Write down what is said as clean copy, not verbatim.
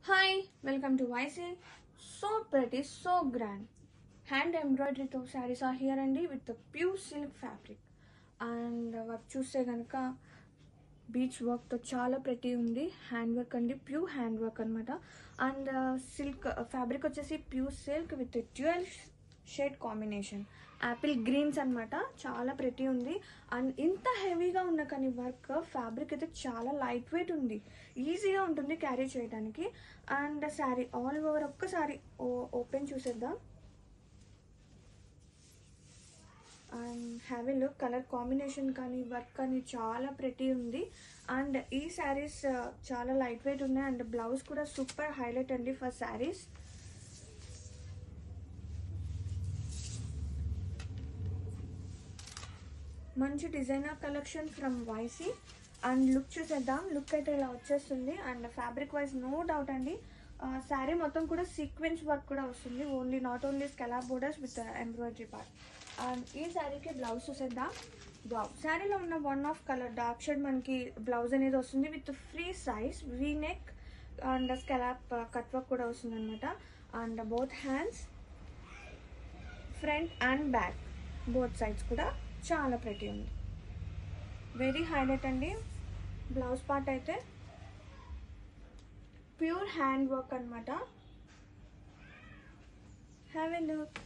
Hi, welcome to YC. So pretty, so grand. Hand embroidery to sarees are here and with the pure silk fabric. And work చూస్తే కనుక beach వర్క్తో చాలా ప్రతి ఉంది. Hand work అండి, pure hand work అనమాట. And silk fabric వచ్చేసి pure silk with dual shade combination, apple greens అనమాట. చాలా ప్రతి ఉంది. అండ్ ఇంత హెవీగా ఉన్న కానీ వర్క్ ఫ్యాబ్రిక్ అయితే చాలా లైట్ వెయిట్ ఉంది, ఈజీగా ఉంటుంది క్యారీ చేయడానికి. అండ్ శారీ ఆల్ ఓవర్ ఒక్కసారి ఓపెన్ చూసేద్దాం. And have a look, colour combination కానీ వర్క్ కానీ చాలా ప్రెటీ ఉంది. అండ్ ఈ శారీస్ చాలా లైట్ వెయిట్ ఉన్నాయి. అండ్ బ్లౌజ్ కూడా సూపర్ హైలైట్ అండి ఫర్ శారీస్. మంచి designer collection from YC. And look చూసేద్దాం. లుక్ అయితే ఇలా వచ్చేస్తుంది. And fabric wise no doubt అండి, శారీ మొత్తం కూడా సీక్వెన్స్ వర్క్ కూడా వస్తుంది. Not only scallop borders with embroidery part. And ఈ శారీకి బ్లౌజ్ చూసేద్దాం. బ్లౌజ్ శారీలో ఉన్న one of colour dark shade మనకి బ్లౌజ్ అనేది వస్తుంది with free size V neck and scallop cut work కూడా వస్తుంది అనమాట. And both hands, front and back both sides కూడా చాలా ప్రెటీ ఉంది. వెరీ హైలైట్ అండి. బ్లౌజ్ పార్ట్ అయితే ప్యూర్ హ్యాండ్ వర్క్ అనమాట. Have a look.